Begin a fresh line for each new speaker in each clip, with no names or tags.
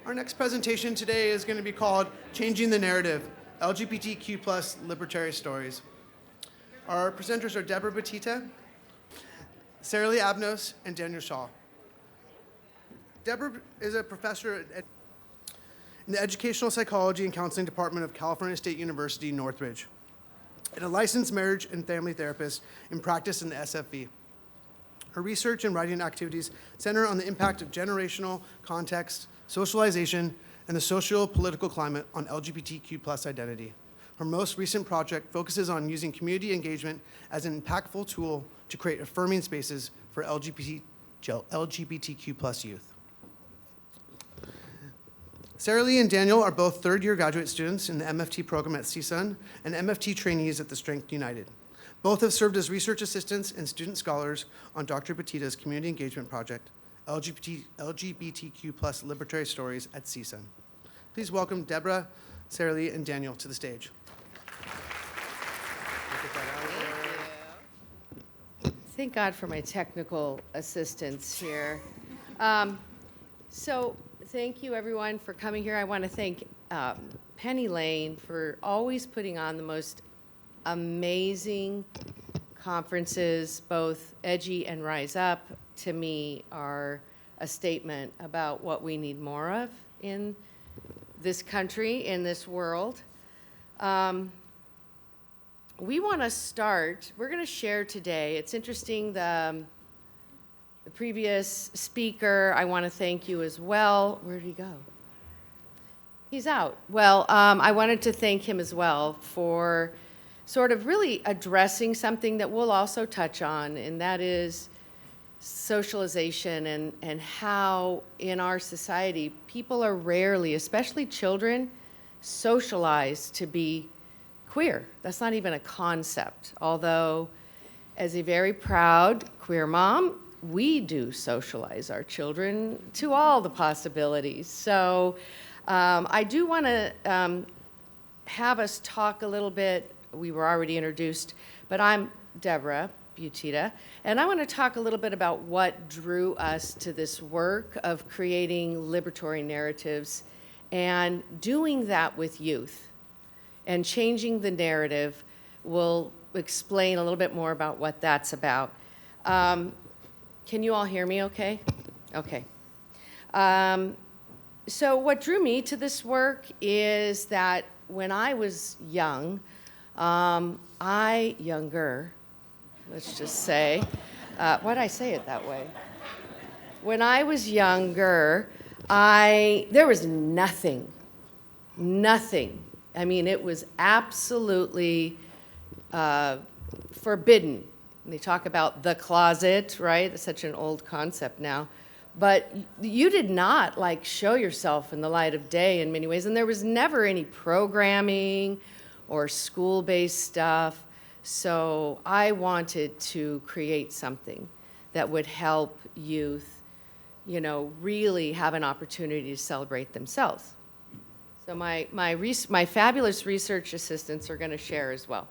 Our next presentation today is going to be called Changing the Narrative, LGBTQ plus Libertary Stories. Our presenters are Deborah Buttitta, Sarah Lee Abnos, and Daniel Shaw. Deborah is a professor in the Educational Psychology and Counseling Department of California State University, Northridge, and a licensed marriage and family therapist in practice in the SFV. Her research and writing activities center on the impact of generational context, socialization, and the socio-political climate on LGBTQ plus identity. Her most recent project focuses on using community engagement as an impactful tool to create affirming spaces for LGBTQ plus youth. Sarah Lee and Daniel are both third-year graduate students in the MFT program at CSUN and MFT trainees at the Strength United. Both have served as research assistants and student scholars on Dr. Buttitta's community engagement project, LGBTQ plus Libertary Stories at CSUN. Please welcome Deborah, Sarah Lee, and Daniel to the stage.
Thank God for my technical assistance here. So thank you everyone for coming here. I want to thank Penny Lane for always putting on the most amazing conferences. Both Edgy and Rise Up, to me, are a statement about what we need more of in this country, in this world. We want to start, we're going to share today. It's interesting, the previous speaker, I want to thank you as well. Where did he go? He's out. Well, I wanted to thank him as well for sort of really addressing something that we'll also touch on, and that is socialization and how in our society people are rarely, especially children, socialized to be queer. That's not even a concept. Although, as a very proud queer mom, we do socialize our children to all the possibilities. So I do want to have us talk a little bit. We were already introduced, but I'm Deborah Buttitta, and I want to talk a little bit about what drew us to this work of creating liberatory narratives and doing that with youth. And changing the narrative. We'll explain a little bit more about what that's about. Can you all hear me okay? Okay. So what drew me to this work is that when I was young, younger, let's just say, why'd I say it that way? When I was younger, there was nothing. I mean, it was absolutely forbidden. They talk about the closet, right? That's such an old concept now. But you did not show yourself in the light of day in many ways. And there was never any programming or school-based stuff. So I wanted to create something that would help youth, really have an opportunity to celebrate themselves. So my fabulous research assistants are going to share as well.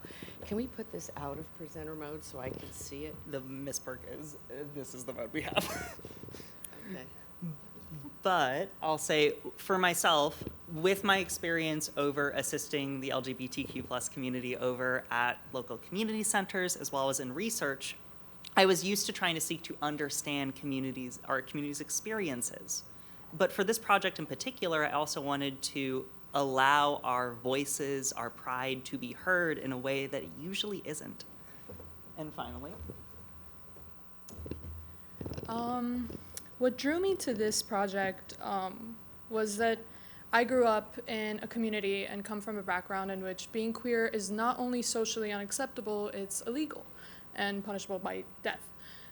Can we put this out of presenter mode so I can see it?
The misperk is, this is the mode we have.
Okay.
But I'll say, for myself, with my experience over assisting the LGBTQ plus community over at local community centers, as well as in research, I was used to trying to seek to understand our community's experiences. But for this project in particular, I also wanted to allow our voices, our pride to be heard in a way that it usually isn't. And finally.
What drew me to this project was that I grew up in a community and come from a background in which being queer is not only socially unacceptable, it's illegal and punishable by death.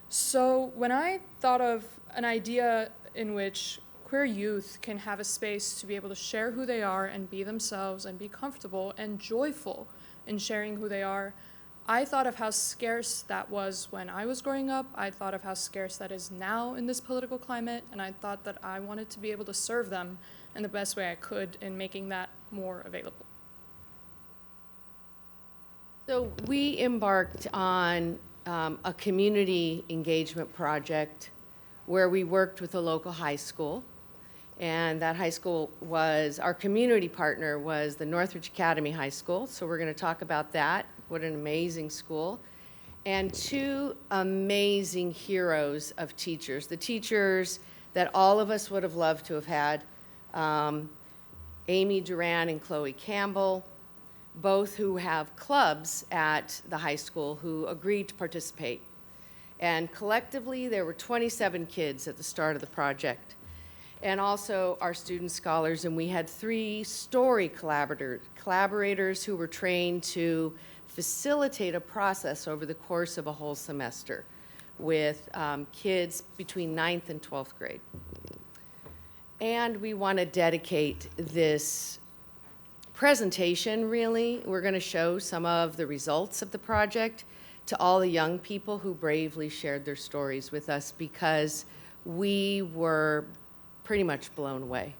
So when I thought of an idea in which queer youth can have a space to be able to share who they are and be themselves and be comfortable and joyful in sharing who they are, I thought of how scarce that was when I was growing up. I thought of how scarce that is now in this political climate, and I thought that I wanted to be able to serve them in the best way I could in making that more available.
So we embarked on a community engagement project where we worked with a local high school And that high school was, our community partner was the Northridge Academy High School. So we're going to talk about that. What an amazing school. And two amazing heroes of teachers, the teachers that all of us would have loved to have had, Amy Duran and Chloe Campbell, both who have clubs at the high school who agreed to participate. And collectively, there were 27 kids at the start of the project. And also our student scholars, and we had 3 story collaborators who were trained to facilitate a process over the course of a whole semester with kids between 9th and 12th grade. And we want to dedicate this presentation, really. We're going to show some of the results of the project to all the young people who bravely shared their stories with us, because we were pretty much blown away.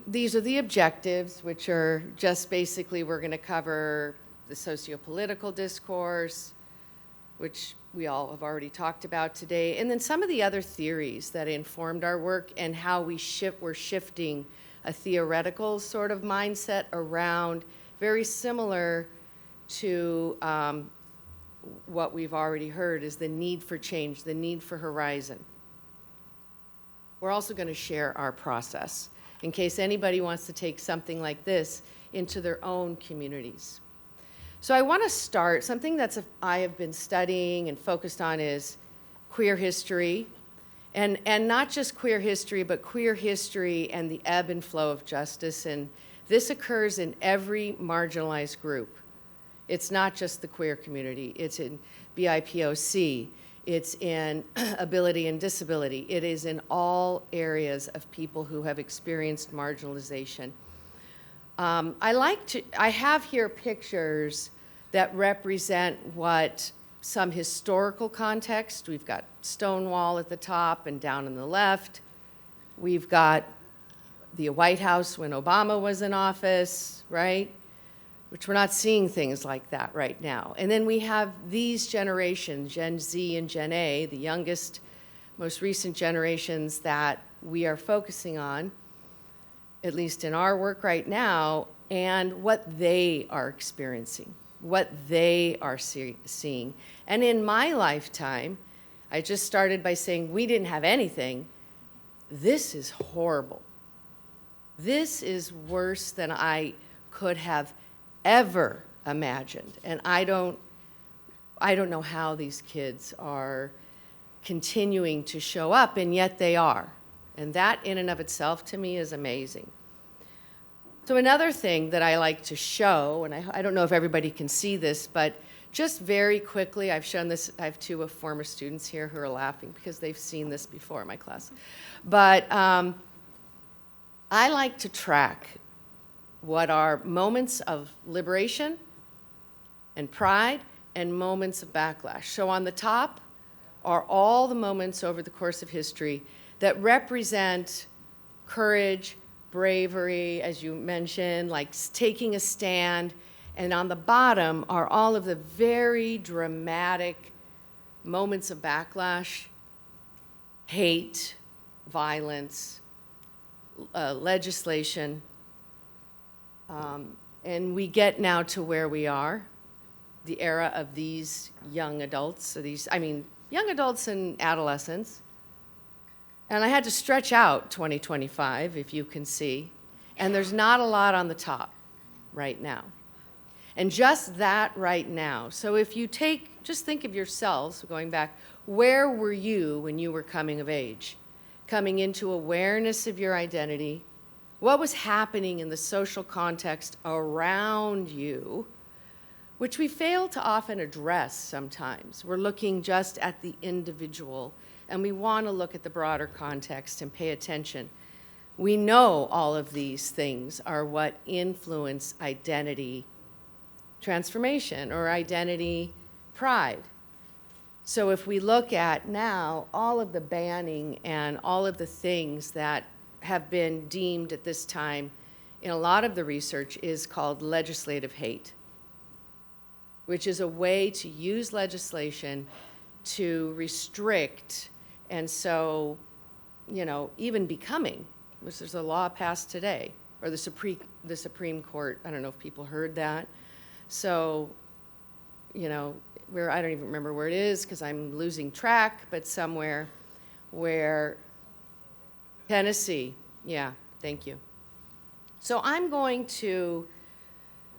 These are the objectives, which are just basically, we're going to cover the socio-political discourse, which we all have already talked about today, and then some of the other theories that informed our work and how we're shifting a theoretical sort of mindset around, very similar to what we've already heard, is the need for change, the need for horizon. We're also going to share our process in case anybody wants to take something like this into their own communities. So I want to start, something I have been studying and focused on is queer history, and not just queer history, but queer history and the ebb and flow of justice. And this occurs in every marginalized group. It's not just the queer community. It's in BIPOC. It's in ability and disability. It is in all areas of people who have experienced marginalization. I have here pictures that represent what some historical context. We've got Stonewall at the top and down on the left. We've got the White House when Obama was in office, right? Which we're not seeing things like that right now. And then we have these generations, Gen Z and Gen A, the youngest, most recent generations that we are focusing on, at least in our work right now, and what they are experiencing, what they are seeing. And in my lifetime, I just started by saying we didn't have anything. This is horrible. This is worse than I could have ever imagined. And I don't know how these kids are continuing to show up, and yet they are. And that in and of itself to me is amazing. So another thing that I like to show, and I don't know if everybody can see this, but just very quickly, I've shown this, I have 2 former students here who are laughing because they've seen this before in my class. But I like to track what are moments of liberation and pride and moments of backlash. So on the top are all the moments over the course of history that represent courage, bravery, as you mentioned, like taking a stand. And on the bottom are all of the very dramatic moments of backlash, hate, violence, legislation. And we get now to where we are, the era of these young adults, young adults and adolescents. And I had to stretch out 2025, if you can see, and there's not a lot on the top right now. And just that right now. So if you just think of yourselves, going back, where were you when you were coming of age? Coming into awareness of your identity, what was happening in the social context around you, which we fail to often address sometimes. We're looking just at the individual, and we want to look at the broader context and pay attention. We know all of these things are what influence identity transformation or identity pride. So if we look at now all of the banning and all of the things that have been deemed at this time in a lot of the research is called legislative hate, which is a way to use legislation to restrict and so even becoming, which there's a law passed today, or the Supreme Court, I don't know if people heard that. So, where, I don't even remember where it is because I'm losing track, but somewhere where, Tennessee, yeah, thank you. So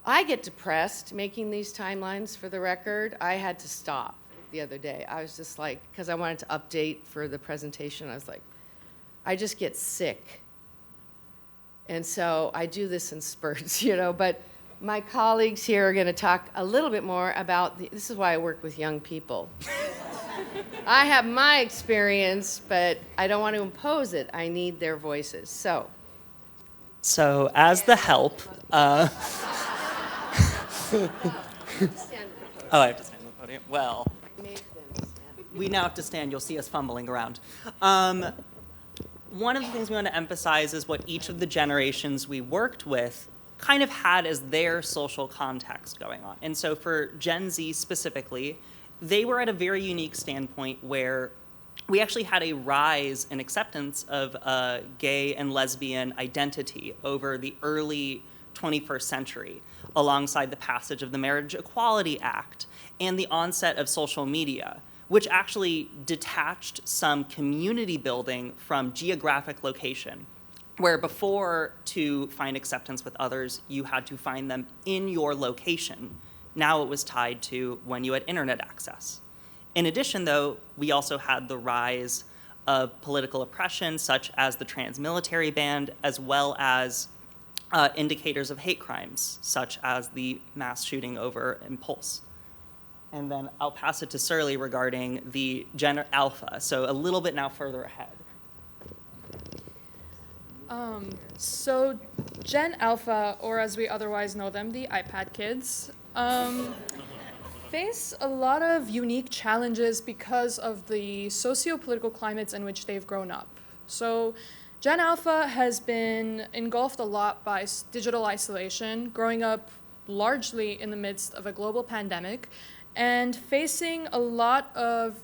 I get depressed making these timelines, for the record. I had to stop the other day. I was just like, because I wanted to update for the presentation, I was like, I just get sick. And so I do this in spurts, but my colleagues here are going to talk a little bit more about this is why I work with young people. I have my experience, but I don't want to impose it. I need their voices. So
as the help, oh, I have to stand on the podium. Well, we now have to stand. You'll see us fumbling around. One of the things we want to emphasize is what each of the generations we worked with kind of had as their social context going on. And so for Gen Z specifically, they were at a very unique standpoint where we actually had a rise in acceptance of gay and lesbian identity over the early 21st century, alongside the passage of the Marriage Equality Act and the onset of social media, which actually detached some community building from geographic location, where before, to find acceptance with others, you had to find them in your location. Now it was tied to when you had internet access. In addition, though, we also had the rise of political oppression, such as the trans-military ban, as well as indicators of hate crimes, such as the mass shooting over Impulse. And then I'll pass it to Surly regarding the Gen Alpha, so a little bit now further ahead.
So Gen Alpha, or as we otherwise know them, the iPad kids, face a lot of unique challenges because of the socio-political climates in which they've grown up. So Gen Alpha has been engulfed a lot by digital isolation, growing up largely in the midst of a global pandemic, and facing a lot of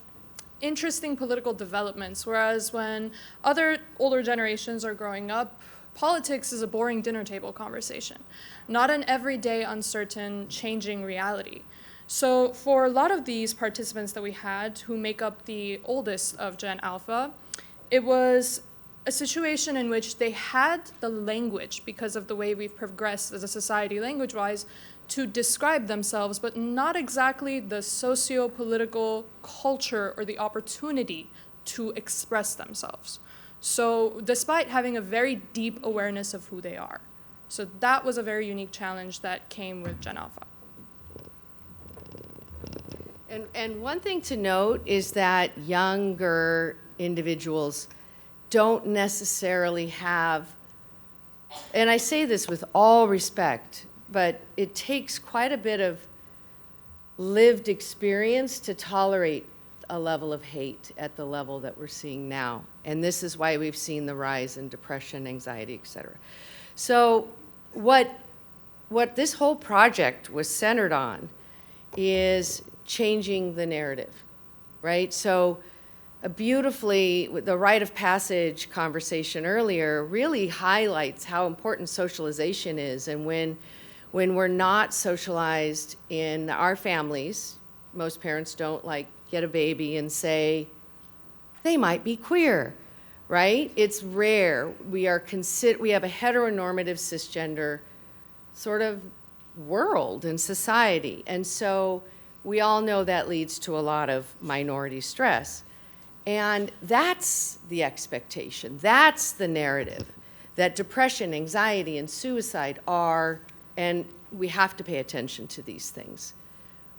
interesting political developments, whereas when other older generations are growing up, politics is a boring dinner table conversation, not an everyday, uncertain, changing reality. So for a lot of these participants that we had, who make up the oldest of Gen Alpha, it was a situation in which they had the language, because of the way we've progressed as a society language-wise, to describe themselves, but not exactly the socio-political culture or the opportunity to express themselves. So despite having a very deep awareness of who they are. So that was a very unique challenge that came with Gen Alpha.
And one thing to note is that younger individuals don't necessarily have, and I say this with all respect, but it takes quite a bit of lived experience to tolerate a level of hate at the level that we're seeing now. And this is why we've seen the rise in depression, anxiety, et cetera. So what this whole project was centered on is changing the narrative, right? So beautifully, the rite of passage conversation earlier really highlights how important socialization is. And when we're not socialized in our families, most parents don't get a baby and say, they might be queer, right? It's rare. We have a heteronormative cisgender sort of world and society. And so we all know that leads to a lot of minority stress. And that's the expectation. That's the narrative, that depression, anxiety, and suicide are, and we have to pay attention to these things.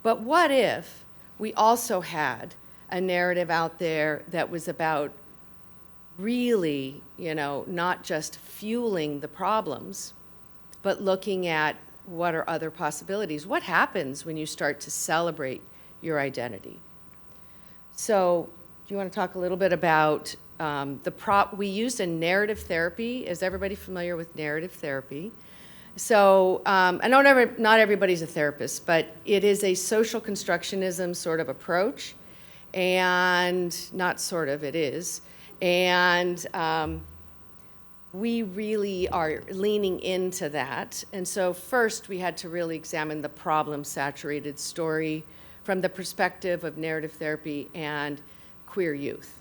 But what if we also had a narrative out there that was about really, not just fueling the problems, but looking at what are other possibilities? What happens when you start to celebrate your identity? So, do you want to talk a little bit about we used a narrative therapy. Is everybody familiar with narrative therapy? So I know not everybody's a therapist, but it is a social constructionism sort of approach, and not sort of, it is. And we really are leaning into that. And so first, we had to really examine the problem-saturated story from the perspective of narrative therapy and queer youth.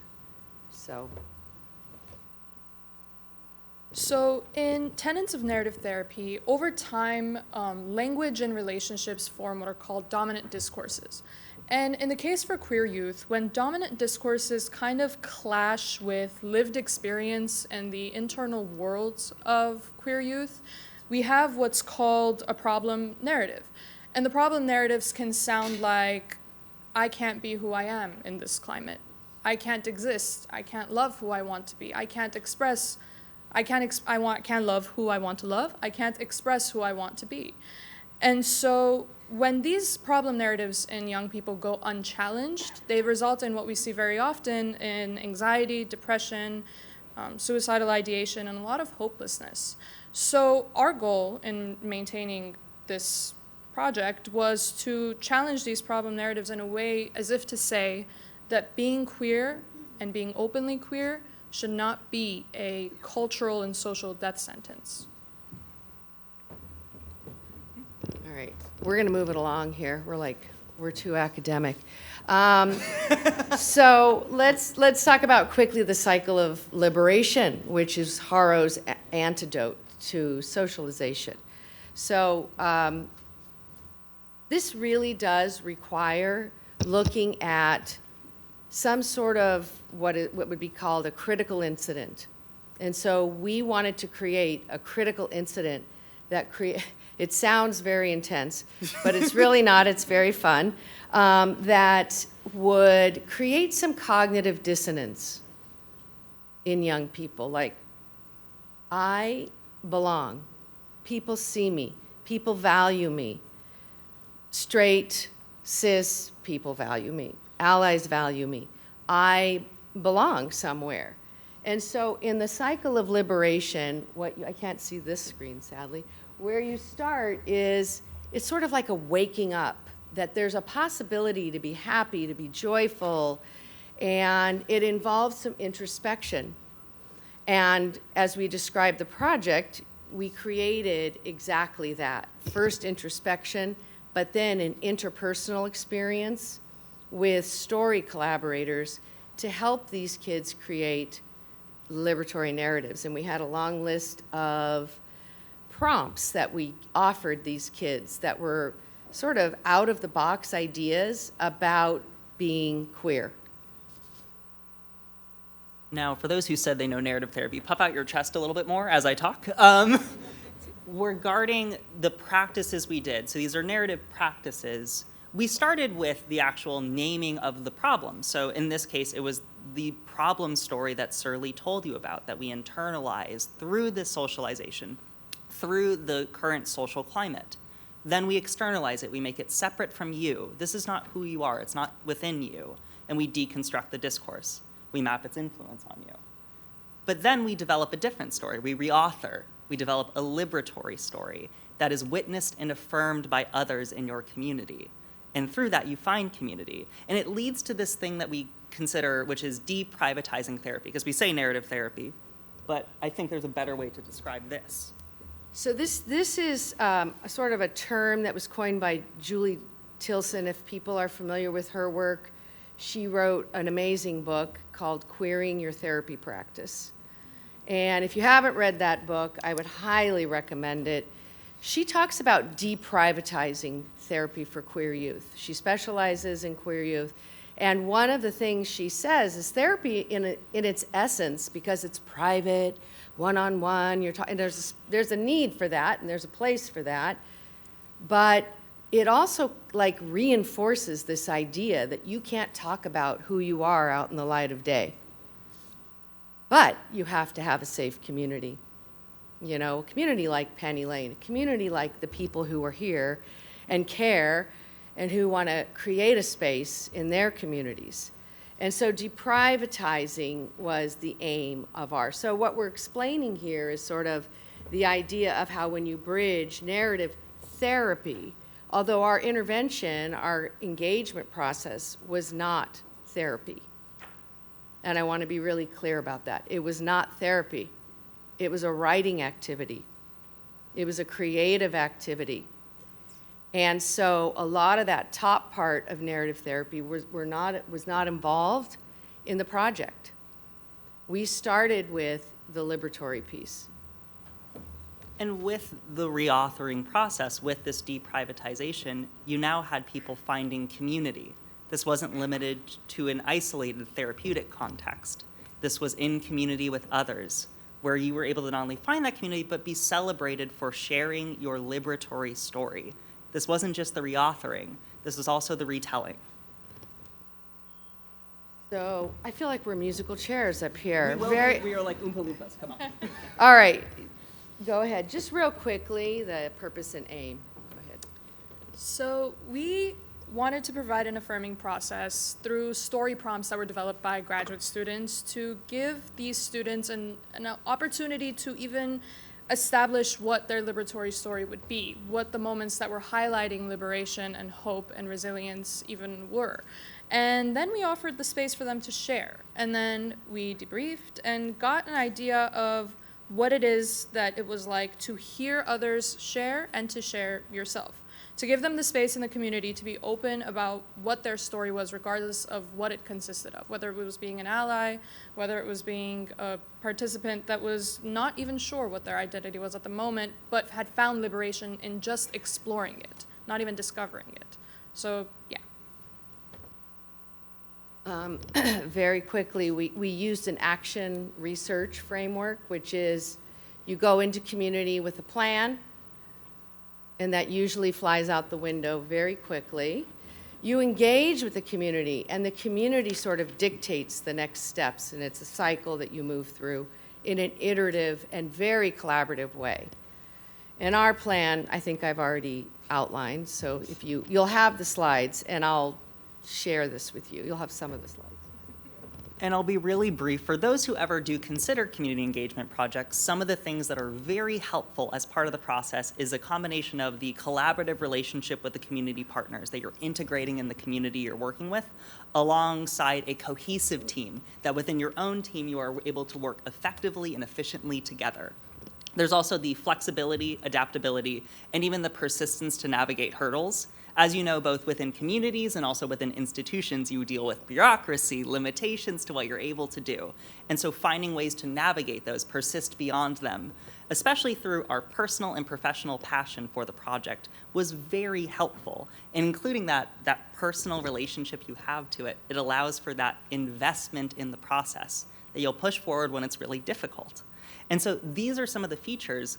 So in tenets of narrative therapy, over time, language and relationships form what are called dominant discourses. And in the case for queer youth, when dominant discourses kind of clash with lived experience and the internal worlds of queer youth, we have what's called a problem narrative. And the problem narratives can sound like, I can't be who I am in this climate. I can't exist. I can't love who I want to be. I can't love who I want to love. I can't express who I want to be. And so when these problem narratives in young people go unchallenged, they result in what we see very often in anxiety, depression, suicidal ideation, and a lot of hopelessness. So our goal in maintaining this project was to challenge these problem narratives in a way as if to say that being queer and being openly queer should not be a cultural and social death sentence.
All right, we're going to move it along here. We're too academic. So let's talk about quickly the cycle of liberation, which is Haro's antidote to socialization. So this really does require looking at some sort of what would be called a critical incident. And so we wanted to create a critical incident that it sounds very intense, but it's really not, it's very fun, that would create some cognitive dissonance in young people. Like, I belong, people see me, people value me, straight, cis people value me, allies value me, I belong somewhere. And so in the cycle of liberation, I can't see this screen, sadly, where you start is, it's sort of like a waking up, that there's a possibility to be happy, to be joyful, and it involves some introspection. And as we described the project, we created exactly that. First introspection, but then an interpersonal experience with story collaborators to help these kids create liberatory narratives. And we had a long list of prompts that we offered these kids that were sort of out-of-the-box ideas about being queer.
Now, for those who said they know narrative therapy, puff out your chest a little bit more as I talk. Regarding the practices we did, so these are narrative practices, we started with the actual naming of the problem. So in this case, it was the problem story that Surly told you about, that we internalized through this socialization, through the current social climate. Then we externalize it, we make it separate from you. This is not who you are, it's not within you. And we deconstruct the discourse. We map its influence on you. But then we develop a different story. We reauthor. We develop a liberatory story that is witnessed and affirmed by others in your community. And through that, you find community. And it leads to this thing that we consider, which is deprivatizing therapy, because we say narrative therapy, but I think there's a better way to describe this.
So this is a sort of a term that was coined by Julie Tilson. If people are familiar with her work, she wrote an amazing book called Queering Your Therapy Practice. And if you haven't read that book, I would highly recommend it. She talks about deprivatizing therapy for queer youth. She specializes in queer youth. And one of the things she says is therapy in its essence, because it's private, one-on-one, and there's a need for that, and there's a place for that, but it also reinforces this idea that you can't talk about who you are out in the light of day. But you have to have a safe community. You know, a community like Penny Lane, a community like the people who are here and care and who want to create a space in their communities. And so deprivatizing was the aim of ours. So what we're explaining here is sort of the idea of how when you bridge narrative therapy, although our intervention, our engagement process was not therapy. And I want to be really clear about that. It was not therapy. It was a writing activity. It was a creative activity. And so a lot of that top part of narrative therapy was not involved in the project. We started with the liberatory piece.
And with the reauthoring process, with this deprivatization, you now had people finding community. This wasn't limited to an isolated therapeutic context. This was in community with others, where you were able to not only find that community, but be celebrated for sharing your liberatory story. This wasn't just the reauthoring, this was also the retelling.
So I feel like we're musical chairs up here.
We are like Oompa Loompas, come on.
All right, go ahead. Just real quickly, the purpose and aim. Go ahead.
So we wanted to provide an affirming process through story prompts that were developed by graduate students to give these students an opportunity to even establish what their liberatory story would be, what the moments that were highlighting liberation and hope and resilience even were. And then we offered the space for them to share. And then we debriefed and got an idea of what it is that it was like to hear others share and to share yourself. To give them the space in the community to be open about what their story was, regardless of what it consisted of, whether it was being an ally, whether it was being a participant that was not even sure what their identity was at the moment, but had found liberation in just exploring it, not even discovering it. So, yeah.
Very quickly, we used an action research framework, which is you go into community with a plan, and that usually flies out the window very quickly. You engage with the community, and the community sort of dictates the next steps, and it's a cycle that you move through in an iterative and very collaborative way. And our plan, I think I've already outlined, so if you'll have the slides, and I'll share this with you. You'll have some of the slides.
And I'll be really brief. For those who ever do consider community engagement projects, some of the things that are very helpful as part of the process is a combination of the collaborative relationship with the community partners that you're integrating in the community you're working with, alongside a cohesive team, that within your own team you are able to work effectively and efficiently together. There's also the flexibility, adaptability, and even the persistence to navigate hurdles. As you know, both within communities and also within institutions, you deal with bureaucracy, limitations to what you're able to do. And so finding ways to navigate those, persist beyond them, especially through our personal and professional passion for the project, was very helpful. And including that personal relationship you have to it, it allows for that investment in the process that you'll push forward when it's really difficult. And so these are some of the features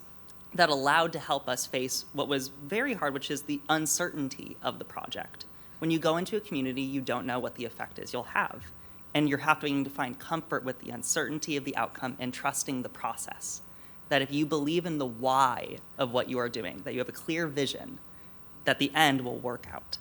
that allowed to help us face what was very hard, which is the uncertainty of the project. When you go into a community, you don't know what the effect is you'll have. And you're having to find comfort with the uncertainty of the outcome and trusting the process. That if you believe in the why of what you are doing, that you have a clear vision, that the end will work out.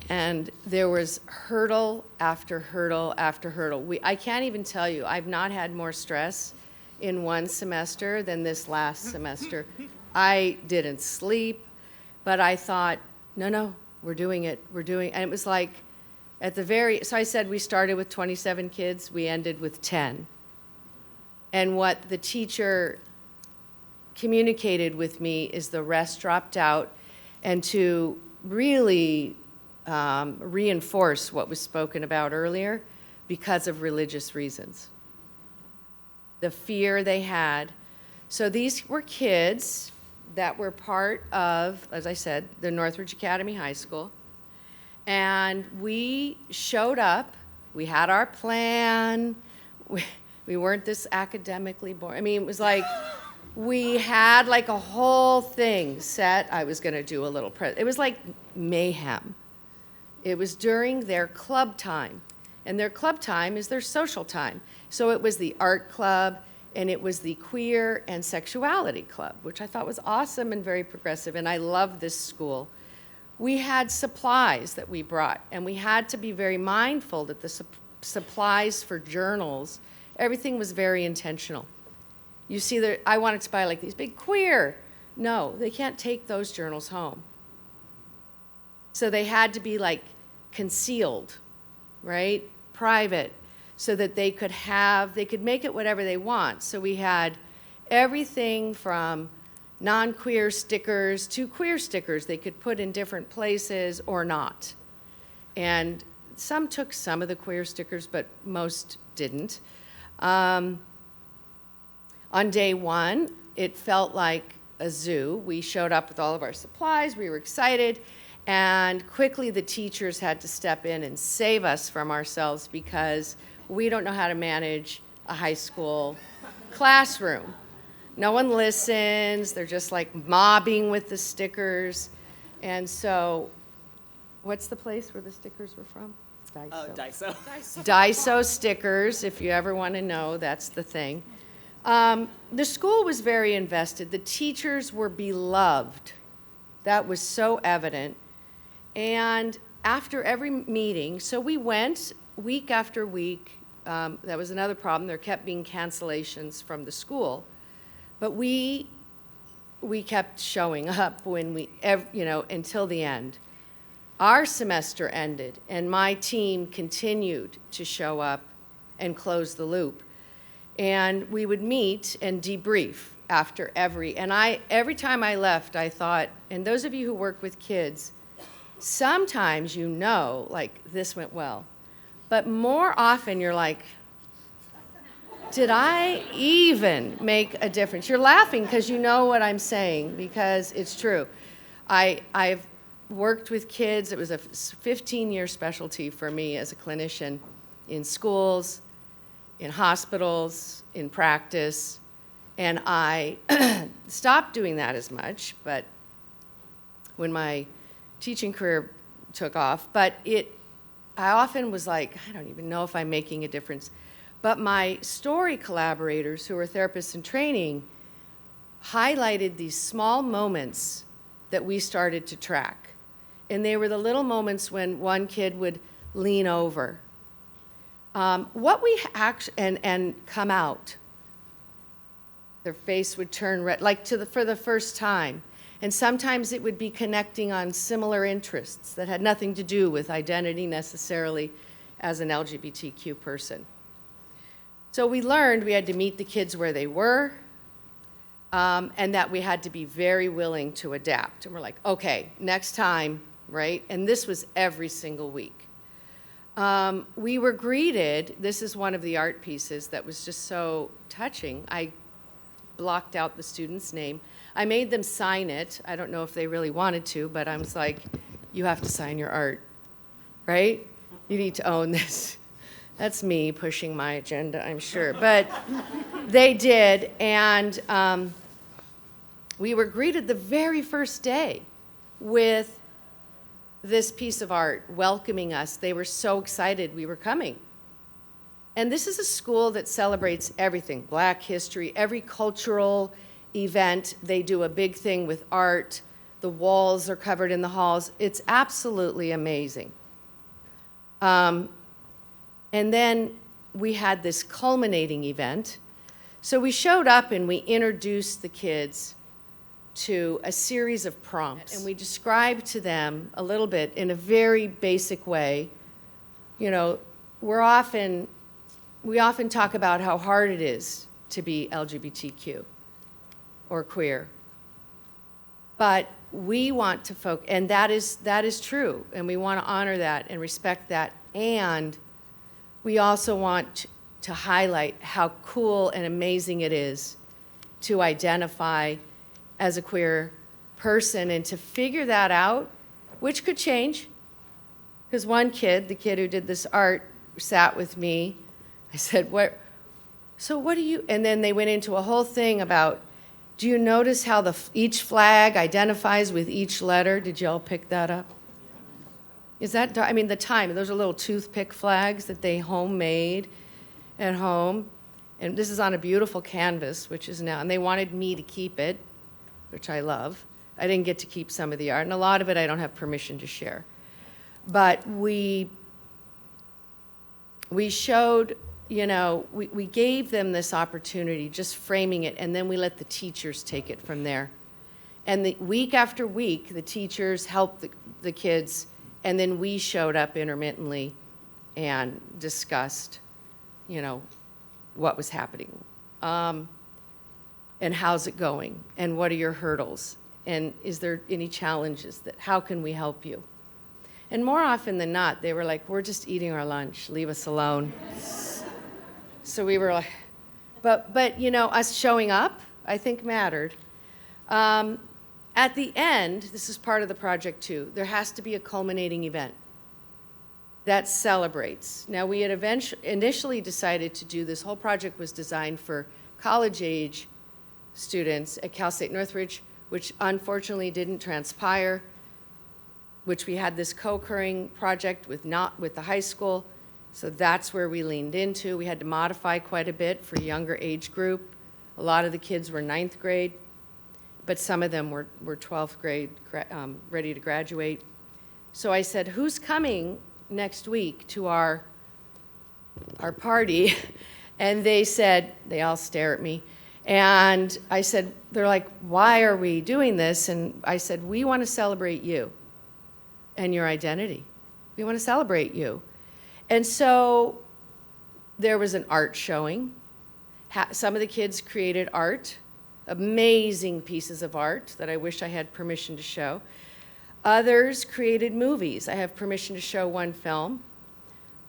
And there was hurdle after hurdle after hurdle. I can't even tell you, I've not had more stress in one semester than this last semester. I didn't sleep, but I thought, no, we're doing it, and it was like, so I said we started with 27 kids, we ended with 10. And what the teacher communicated with me is the rest dropped out, and to really reinforce what was spoken about earlier, because of religious reasons. The fear they had. So these were kids that were part of, as I said, the Northridge Academy High School. And we showed up, we had our plan, we weren't this academically boring. I mean, it was like, we had like a whole thing set. I was gonna do a little, it was like mayhem. It was during their club time, and their club time is their social time. So it was the art club, and it was the queer and sexuality club, which I thought was awesome and very progressive, and I love this school. We had supplies that we brought, and we had to be very mindful that the supplies for journals, everything was very intentional. You see, I wanted to buy like these big queer. No, they can't take those journals home. So they had to be like concealed, right? Private, so that they could make it whatever they want. So we had everything from non-queer stickers to queer stickers they could put in different places or not. And some took some of the queer stickers, but most didn't. On day one, it felt like a zoo. We showed up with all of our supplies, we were excited, and quickly the teachers had to step in and save us from ourselves because we don't know how to manage a high school classroom. No one listens, they're just like mobbing with the stickers. And so, what's the place where the stickers were from?
Daiso.
Daiso stickers, if you ever want to know, that's the thing. The school was very invested. The teachers were beloved. That was so evident. And after every meeting, so we went week after week. That was another problem. There kept being cancellations from the school. But we kept showing up when until the end. Our semester ended, and my team continued to show up and close the loop. And we would meet and debrief after every time I left, I thought, and those of you who work with kids, sometimes like, this went well. But more often, you're like, did I even make a difference? You're laughing because you know what I'm saying, because it's true. I've worked with kids. It was a 15-year specialty for me as a clinician in schools, in hospitals, in practice, and I stopped doing that as much, but when my teaching career took off, but I often was like, I don't even know if I'm making a difference. But my story collaborators, who were therapists in training, highlighted these small moments that we started to track. And they were the little moments when one kid would lean over. What we actually, and come out. Their face would turn red, like for the first time. And sometimes it would be connecting on similar interests that had nothing to do with identity necessarily as an LGBTQ person. So we learned we had to meet the kids where they were, and that we had to be very willing to adapt. And we're like, okay, next time, right? And this was every single week. We were greeted, this is one of the art pieces that was just so touching. I blocked out the student's name. I made them sign it. I don't know if they really wanted to, but I was like, you have to sign your art, right? You need to own this. That's me pushing my agenda, I'm sure. But they did, and we were greeted the very first day with this piece of art welcoming us. They were so excited we were coming. And this is a school that celebrates everything, Black history, every cultural event. They do a big thing with art. The walls are covered in the halls. It's absolutely amazing. And then we had this culminating event. So we showed up and we introduced the kids to a series of prompts. And we described to them a little bit in a very basic way. You know, we often talk about how hard it is to be LGBTQ or queer. But we want to focus, and that is true, and we want to honor that and respect that. And we also want to highlight how cool and amazing it is to identify as a queer person and to figure that out, which could change. Because one kid, the kid who did this art, sat with me. I said, what do you, and then they went into a whole thing about, do you notice how each flag identifies with each letter? Did you all pick that up? Is that, I mean, those are little toothpick flags that they homemade at home. And this is on a beautiful canvas, which is now, and they wanted me to keep it, which I love. I didn't get to keep some of the art, and a lot of it I don't have permission to share. But we showed, we gave them this opportunity, just framing it, and then we let the teachers take it from there. And week after week, the teachers helped the kids And then we showed up intermittently and discussed, you know, what was happening. And how's it going? And what are your hurdles? And is there any challenges how can we help you? And more often than not, they were like, we're just eating our lunch, leave us alone. So we were like, but you know, us showing up, I think mattered. At the end, this is part of the project too, there has to be a culminating event that celebrates. Now, we had initially decided to do, this whole project was designed for college-age students at Cal State Northridge, which unfortunately didn't transpire, which we had this co-occurring project with the high school, so that's where we leaned into. We had to modify quite a bit for younger age group. A lot of the kids were 9th grade, but some of them were 12th grade, ready to graduate. So I said, who's coming next week to our party? And they said, they all stare at me. And I said, they're like, why are we doing this? And I said, we want to celebrate you and your identity. We want to celebrate you. And so there was an art showing. Some of the kids created art, amazing pieces of art that I wish I had permission to show. Others created movies. I have permission to show one film.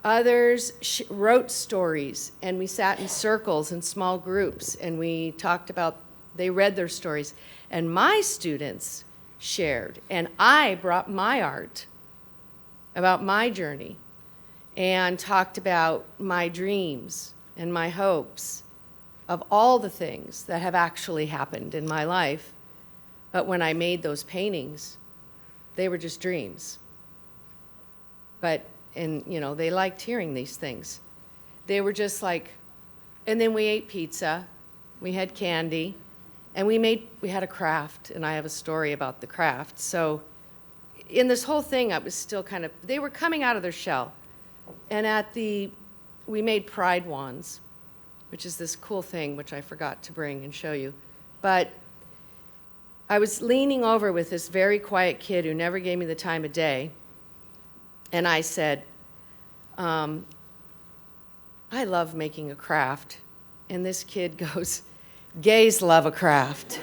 Others wrote stories, and we sat in circles in small groups, and we talked about, they read their stories. And my students shared, and I brought my art about my journey and talked about my dreams and my hopes of all the things that have actually happened in my life. But when I made those paintings, they were just dreams. And you know, they liked hearing these things. They were just like, and then we ate pizza, we had candy, and we had a craft, and I have a story about the craft. So in this whole thing, I was still kind of, they were coming out of their shell. And we made pride wands, which is this cool thing, which I forgot to bring and show you. But I was leaning over with this very quiet kid who never gave me the time of day, and I said, I love making a craft. And this kid goes, gays love a craft.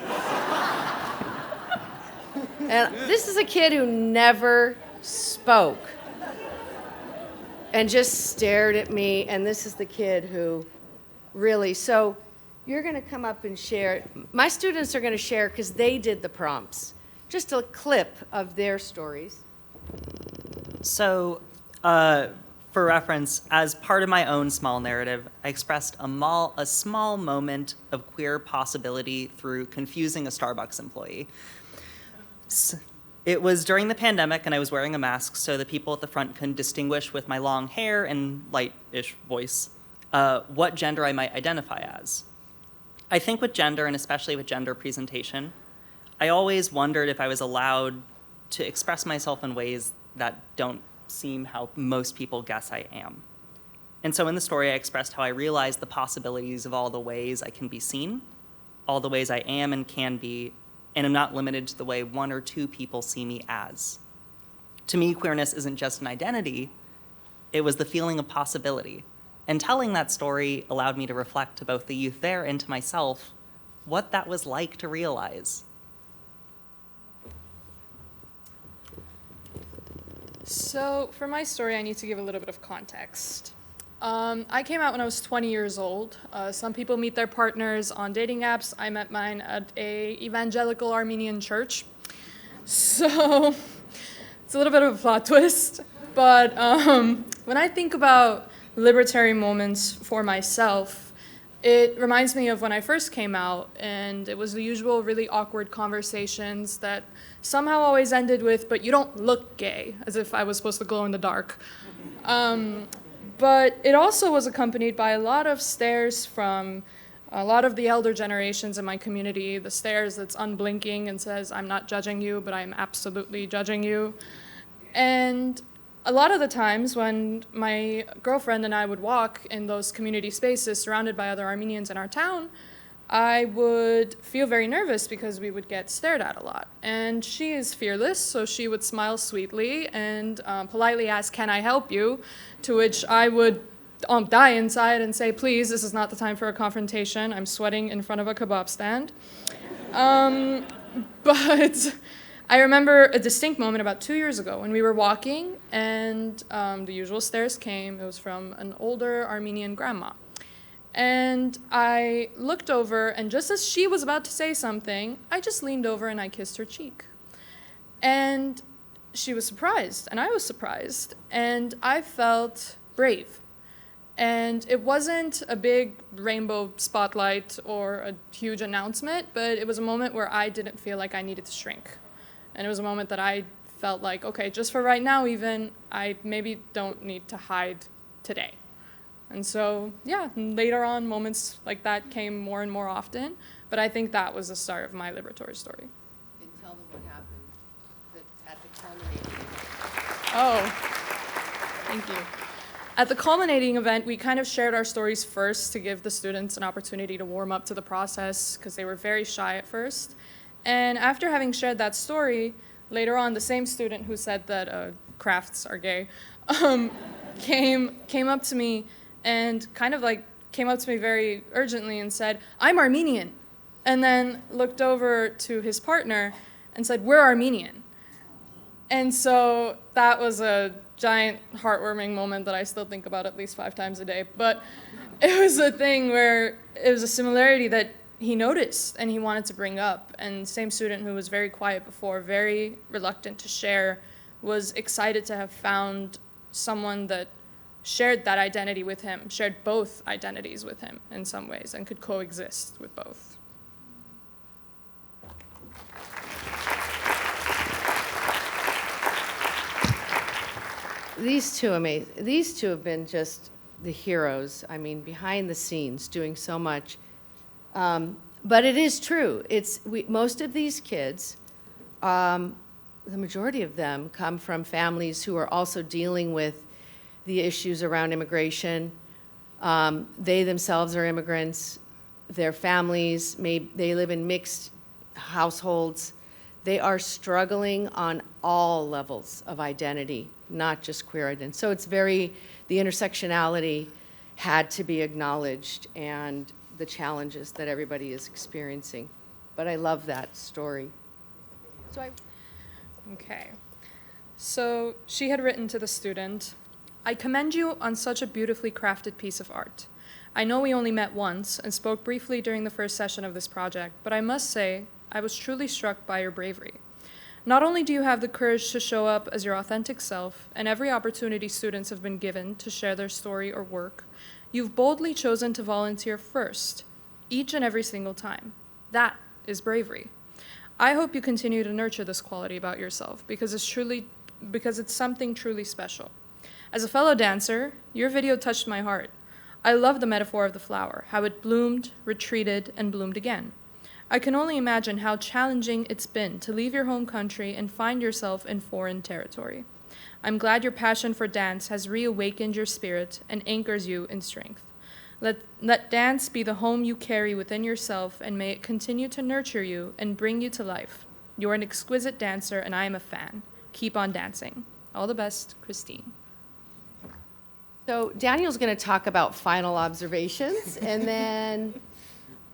And this is a kid who never spoke and just stared at me. And this is the kid who really, so you're going to come up and share. My students are going to share because they did the prompts. Just a clip of their stories.
So, for reference, as part of my own small narrative, I expressed a small moment of queer possibility through confusing a Starbucks employee. It was during the pandemic, and I was wearing a mask, so the people at the front couldn't distinguish with my long hair and light-ish voice what gender I might identify as. I think with gender, and especially with gender presentation, I always wondered if I was allowed to express myself in ways that don't seem how most people guess I am. And so in the story, I expressed how I realized the possibilities of all the ways I can be seen, all the ways I am and can be, and am not limited to the way one or two people see me as. To me, queerness isn't just an identity, it was the feeling of possibility. And telling that story allowed me to reflect to both the youth there and to myself what that was like to realize.
So for my story, I need to give a little bit of context. I came out when I was 20 years old. Some people meet their partners on dating apps. I met mine at a evangelical Armenian church. So it's a little bit of a plot twist. But when I think about libertary moments for myself, it reminds me of when I first came out, and it was the usual really awkward conversations that somehow always ended with, but you don't look gay, as if I was supposed to glow in the dark. But it also was accompanied by a lot of stares from a lot of the elder generations in my community, the stares that's unblinking and says, I'm not judging you, but I'm absolutely judging you. And a lot of the times when my girlfriend and I would walk in those community spaces surrounded by other Armenians in our town, I would feel very nervous because we would get stared at a lot. And she is fearless, so she would smile sweetly and politely ask, "Can I help you?" To which I would die inside and say, "Please, this is not the time for a confrontation. I'm sweating in front of a kebab stand." But I remember a distinct moment about 2 years ago when we were walking and the usual stares came. It was from an older Armenian grandma. And I looked over, and just as she was about to say something, I just leaned over and I kissed her cheek. And she was surprised, and I was surprised, and I felt brave. And it wasn't a big rainbow spotlight or a huge announcement, but it was a moment where I didn't feel like I needed to shrink. And it was a moment that I felt like, okay, just for right now even, I maybe don't need to hide today. And so, yeah, later on, moments like that came more and more often, but I think that was the start of my liberatory story.
And tell them what happened at the culminating.
Oh, thank you. At the culminating event, we kind of shared our stories first to give the students an opportunity to warm up to the process because they were very shy at first. And after having shared that story, later on, the same student who said that crafts are gay came up to me and kind of like came up to me very urgently and said, "I'm Armenian," and then looked over to his partner and said, "We're Armenian." And so that was a giant heartwarming moment that I still think about at least 5 times a day. But it was a thing where it was a similarity that he noticed and he wanted to bring up. And same student who was very quiet before, very reluctant to share, was excited to have found someone that shared that identity with him, shared both identities with him in some ways, and could coexist with both.
These two have been just the heroes. I mean, behind the scenes, doing so much. But it is true. Most of these kids, the majority of them, come from families who are also dealing with the issues around immigration. They themselves are immigrants. Their families, they live in mixed households. They are struggling on all levels of identity, not just queer identity. So the intersectionality had to be acknowledged and the challenges that everybody is experiencing. But I love that story.
Okay. So she had written to the student, "I commend you on such a beautifully crafted piece of art. I know we only met once and spoke briefly during the first session of this project, but I must say I was truly struck by your bravery. Not only do you have the courage to show up as your authentic self and every opportunity students have been given to share their story or work, you've boldly chosen to volunteer first, each and every single time. That is bravery. I hope you continue to nurture this quality about yourself because it's something truly special. As a fellow dancer, your video touched my heart. I love the metaphor of the flower, how it bloomed, retreated, and bloomed again. I can only imagine how challenging it's been to leave your home country and find yourself in foreign territory. I'm glad your passion for dance has reawakened your spirit and anchors you in strength. Let dance be the home you carry within yourself, and may it continue to nurture you and bring you to life. You're an exquisite dancer, and I am a fan. Keep on dancing. All the best, Christine."
So Daniel's going to talk about final observations, and then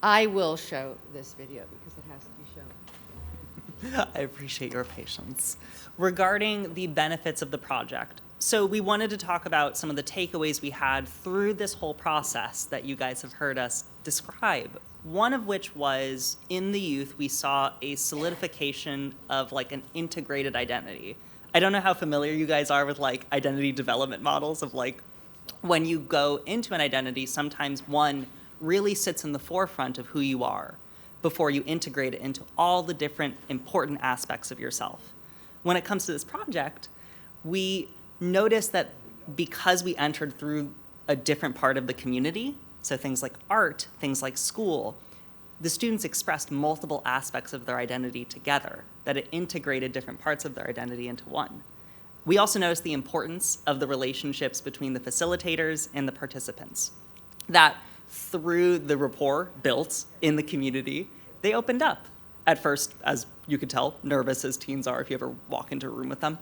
I will show this video because it has to be shown.
I appreciate your patience. Regarding the benefits of the project, so we wanted to talk about some of the takeaways we had through this whole process that you guys have heard us describe. One of which was, in the youth, we saw a solidification of like an integrated identity. I don't know how familiar you guys are with like identity development models of like, when you go into an identity, sometimes one really sits in the forefront of who you are before you integrate it into all the different important aspects of yourself. When it comes to this project, we noticed that because we entered through a different part of the community, so things like art, things like school, the students expressed multiple aspects of their identity together, that it integrated different parts of their identity into one. We also noticed the importance of the relationships between the facilitators and the participants, that through the rapport built in the community, they opened up. At first, as you could tell, nervous as teens are if you ever walk into a room with them.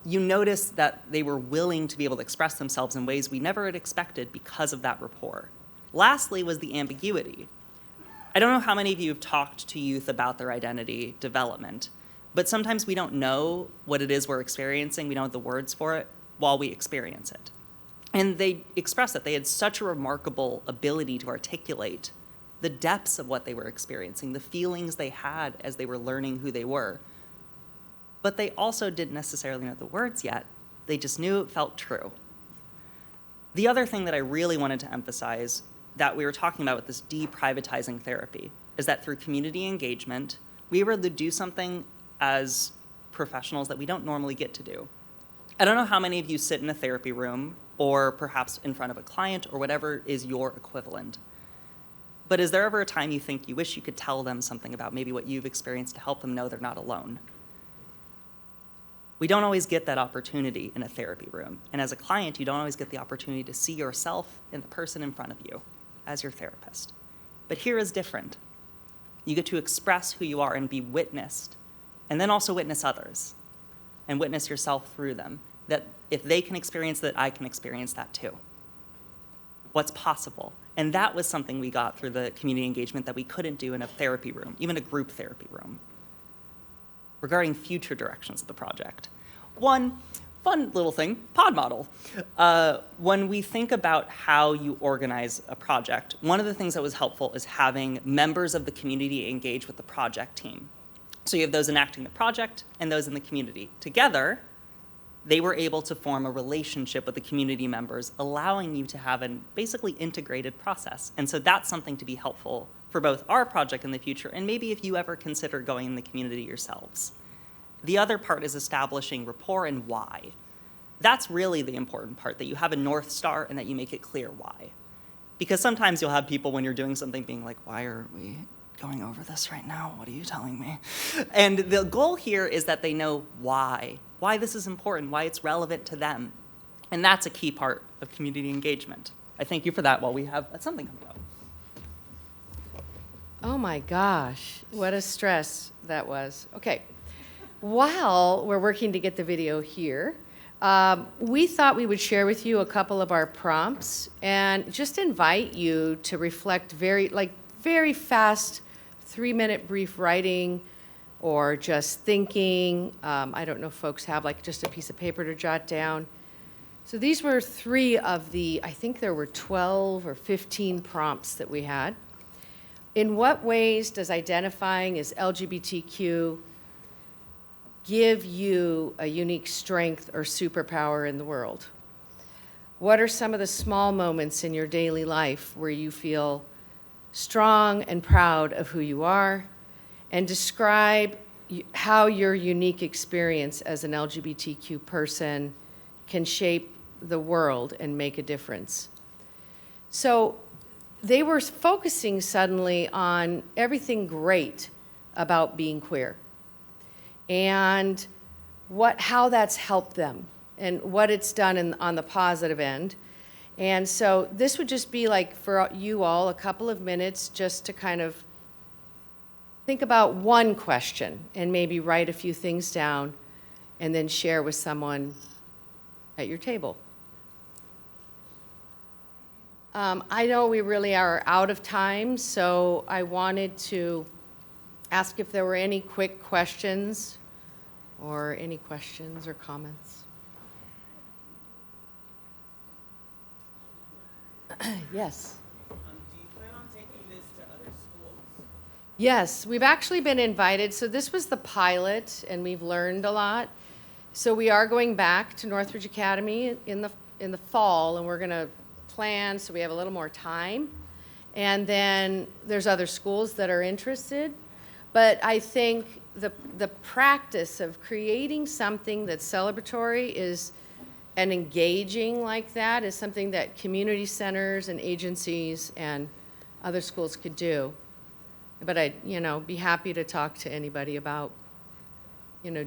You notice that they were willing to be able to express themselves in ways we never had expected because of that rapport. Lastly was the ambiguity. I don't know how many of you have talked to youth about their identity development, but sometimes we don't know what it is we're experiencing. We don't have the words for it while we experience it. And they expressed that they had such a remarkable ability to articulate the depths of what they were experiencing, the feelings they had as they were learning who they were. But they also didn't necessarily know the words yet. They just knew it felt true. The other thing that I really wanted to emphasize that we were talking about with this deprivatizing therapy is that through community engagement, we were able to do something as professionals that we don't normally get to do. I don't know how many of you sit in a therapy room or perhaps in front of a client or whatever is your equivalent. But is there ever a time you think you wish you could tell them something about maybe what you've experienced to help them know they're not alone? We don't always get that opportunity in a therapy room. And as a client, you don't always get the opportunity to see yourself in the person in front of you as your therapist. But here is different. You get to express who you are and be witnessed, and then also witness others and witness yourself through them. That if they can experience that, I can experience that too. What's possible? And that was something we got through the community engagement that we couldn't do in a therapy room, even a group therapy room. Regarding future directions of the project, one fun little thing, pod model. When we think about how you organize a project, one of the things that was helpful is having members of the community engage with the project team. So you have those enacting the project and those in the community. Together, they were able to form a relationship with the community members, allowing you to have a basically integrated process. And so that's something to be helpful for both our project in the future, and maybe if you ever consider going in the community yourselves. The other part is establishing rapport and why. That's really the important part, that you have a North Star and that you make it clear why. Because sometimes you'll have people when you're doing something being like, why are we going over this right now? What are you telling me? And the goal here is that they know why this is important, why it's relevant to them. And that's a key part of community engagement. I thank you for that while we have something coming up.
Oh my gosh, what a stress that was. Okay, while we're working to get the video here, we thought we would share with you a couple of our prompts and just invite you to reflect very fast 3-minute brief writing or just thinking. I don't know if folks have like just a piece of paper to jot down. So these were 3 of the, I think there were 12 or 15 prompts that we had. In what ways does identifying as LGBTQ give you a unique strength or superpower in the world? What are some of the small moments in your daily life where you feel strong and proud of who you are? And describe how your unique experience as an LGBTQ person can shape the world and make a difference. So they were focusing suddenly on everything great about being queer and how that's helped them and what it's done on the positive end. And so this would just be like for you all a couple of minutes just to kind of think about one question and maybe write a few things down and then share with someone at your table. I know we really are out of time, so I wanted to ask if there were any quick questions or any questions or comments. Yes.
Do you plan on taking this to other schools?
Yes, we've actually been invited. So this was the pilot, and we've learned a lot. So we are going back to Northridge Academy in the fall, and we're going to plan so we have a little more time. And then there's other schools that are interested. But I think the practice of creating something that's celebratory is and engaging like that is something that community centers and agencies and other schools could do. But I'd, be happy to talk to anybody about,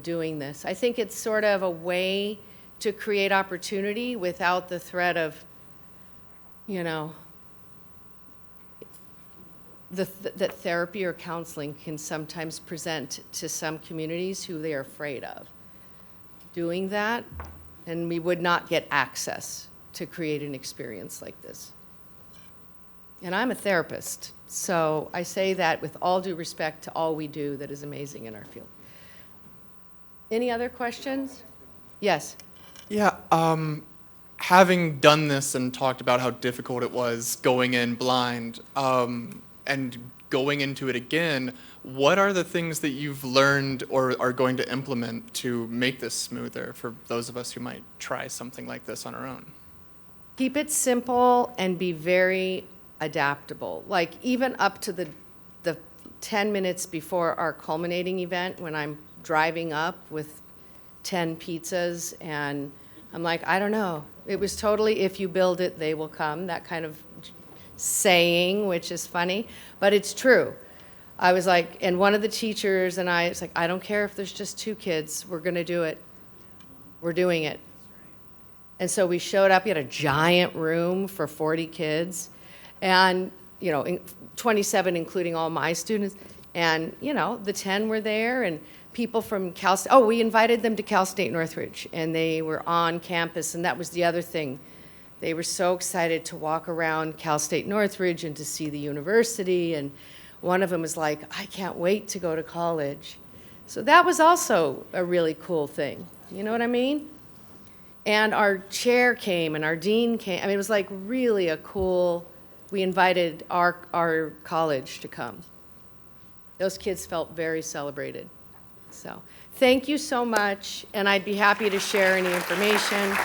doing this. I think it's sort of a way to create opportunity without the threat of, that therapy or counseling can sometimes present to some communities who they are afraid of doing that, and we would not get access to create an experience like this. And I'm a therapist, so I say that with all due respect to all we do that is amazing in our field. Any other questions? Yes.
Yeah, having done this and talked about how difficult it was going in blind, and going into it again, what are the things that you've learned or are going to implement to make this smoother for those of us who might try something like this on our own?
Keep it simple and be very adaptable. Like even up to the 10 minutes before our culminating event, when I'm driving up with 10 pizzas and I'm like, I don't know. It was totally, if you build it, they will come, that kind of saying, which is funny, but it's true. I was like, and one of the teachers and I was like, I don't care if there's just 2 kids, we're gonna do it. We're doing it. And so we showed up, we had a giant room for 40 kids, and, 27 including all my students, and, the 10 were there, and people from Cal State, we invited them to Cal State Northridge, and they were on campus, and that was the other thing. They were so excited to walk around Cal State Northridge and to see the university, and one of them was like, I can't wait to go to college. So that was also a really cool thing, you know what I mean? And our chair came and our dean came. I mean, it was like really a cool, we invited our college to come. Those kids felt very celebrated. So thank you so much, and I'd be happy to share any information.